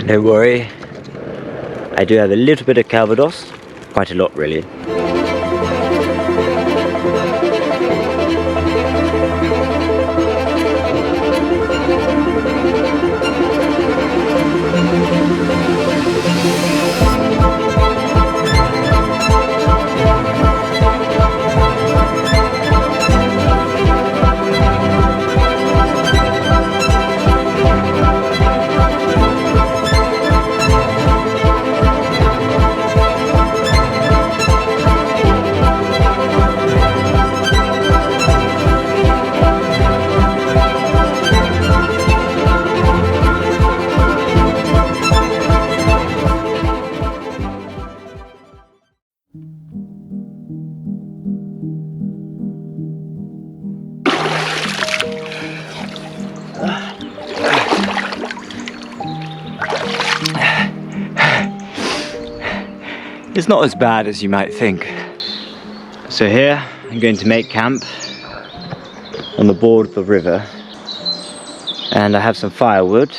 Don't worry, I do have a little bit of Calvados, quite a lot really. It's not as bad as you might think. So here I'm going to make camp on the board of the river, and I have some firewood.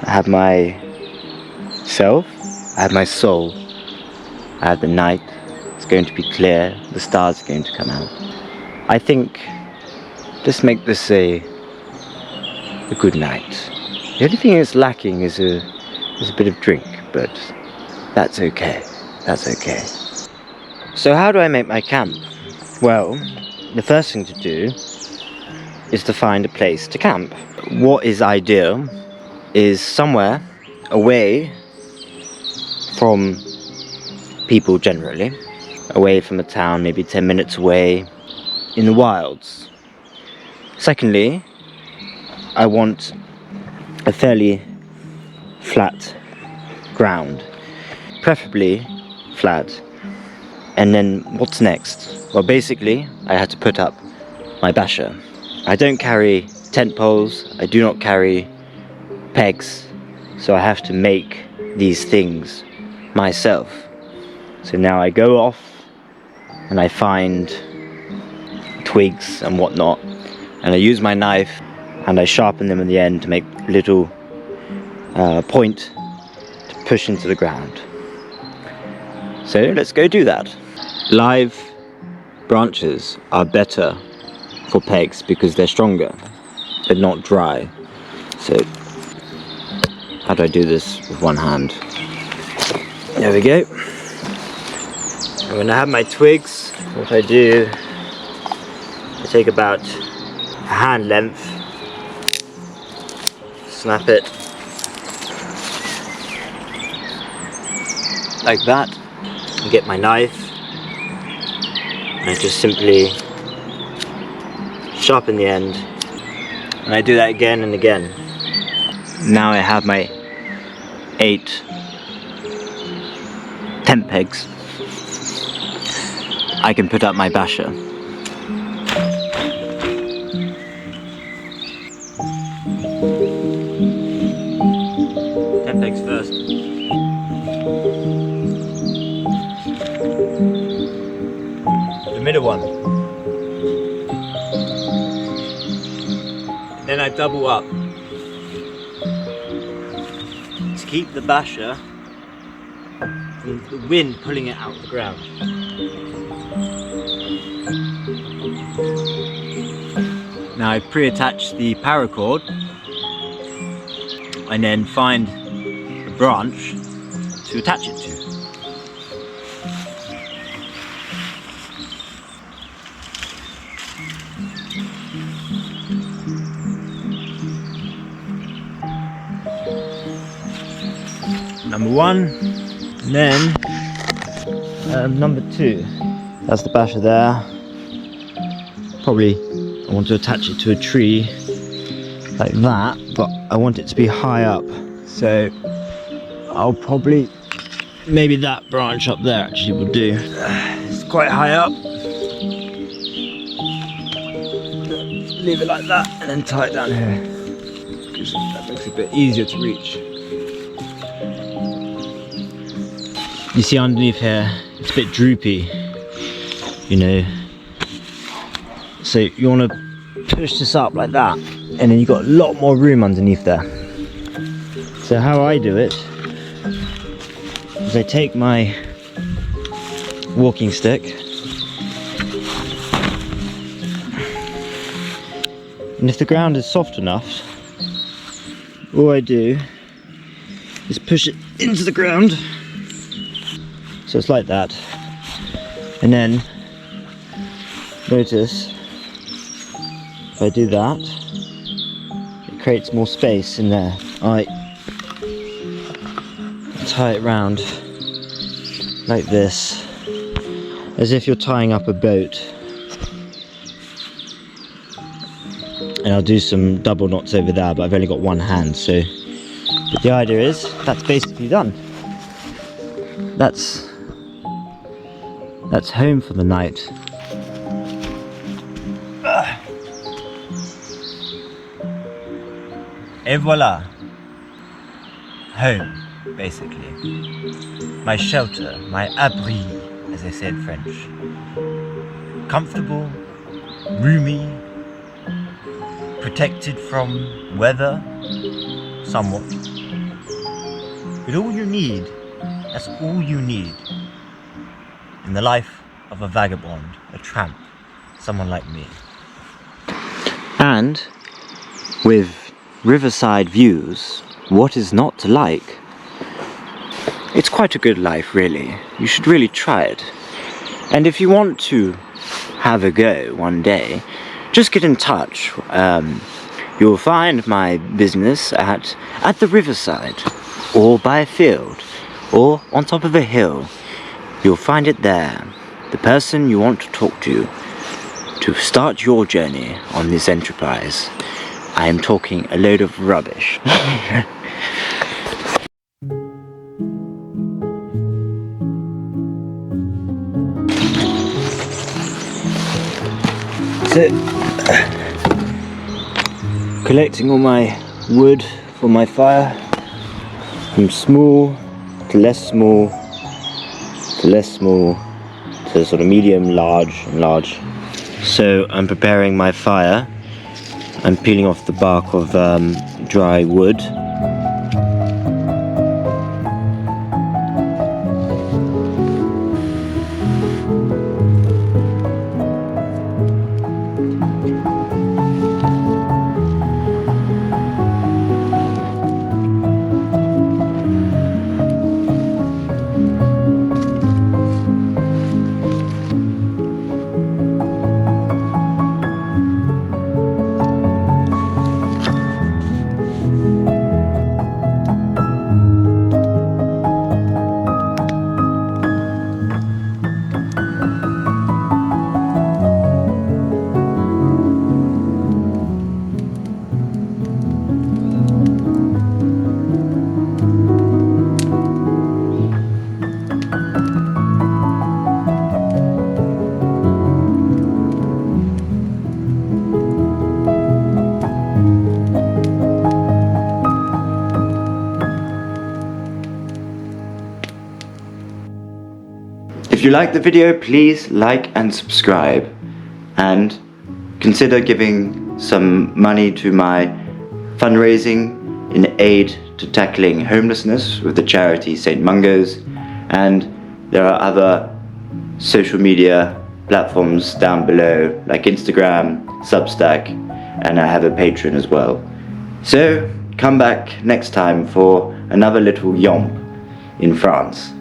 I have myself, I have my soul, I have the night. It's going to be clear, the stars are going to come out. I think just make this a good night. The only thing that's lacking is a bit of drink, but that's okay. That's okay. So how do I make my camp? Well, the first thing to do is to find a place to camp. What is ideal is somewhere away from people generally, away from a town, maybe 10 minutes away, in the wilds. Secondly, I want a fairly flat ground, preferably flat. And then what's next? Well, basically I had to put up my basha. I don't carry tent poles, I do not carry pegs, so I have to make these things myself. So now I go off and I find twigs and whatnot, and I use my knife and I sharpen them in the end to make little point to push into the ground. So let's go do that. Live branches are better for pegs because they're stronger, they're not dry. So how do I do this with one hand? There we go. And when I have my twigs, what I do, I take about a hand length, snap it like that, and get my knife, and I just simply sharpen the end, and I do that again and again. Now I have my 8 tent pegs. I can put up my basha. Tent pegs first. The middle one. Then I double up to keep the basha from the wind pulling it out of the ground. Now I pre-attach the paracord and then find a branch to attach it to. Number 1, and then number 2. That's the basha there. Probably I want to attach it to a tree like that, but I want it to be high up. So I'll probably, maybe that branch up there actually will do. It's quite high up. Leave it like that and then tie it down here, because that makes it a bit easier to reach. You see underneath here, it's a bit droopy, you know. So you want to push this up like that, and then you've got a lot more room underneath there. So how I do it is I take my walking stick and if the ground is soft enough, all I do is push it into the ground, so it's like that, and then notice if I do that, it creates more space in there. I tie it round like this, as if you're tying up a boat. And I'll do some double knots over there, but I've only got one hand, so but the idea is that's basically done. That's home for the night. Et voila, home, basically. My shelter, my abri, as they say in French. Comfortable, roomy, protected from weather, somewhat. But all you need, that's all you need in the life of a vagabond, a tramp, someone like me. And with riverside views, what is not to like? It's quite a good life, really. You should really try it. And if you want to have a go one day, just get in touch. You'll find my business at the riverside, or by a field, or on top of a hill. You'll find it there. The person you want to talk to start your journey on this enterprise. I am talking a load of rubbish. So, collecting all my wood for my fire, from small to less small to less small to sort of medium, large and large. So I'm preparing my fire. I'm peeling off the bark of dry wood. If you like the video, please like and subscribe, and consider giving some money to my fundraising in aid to tackling homelessness with the charity St. Mungo's, and there are other social media platforms down below like Instagram, Substack, and I have a Patreon as well. So come back next time for another little yomp in France.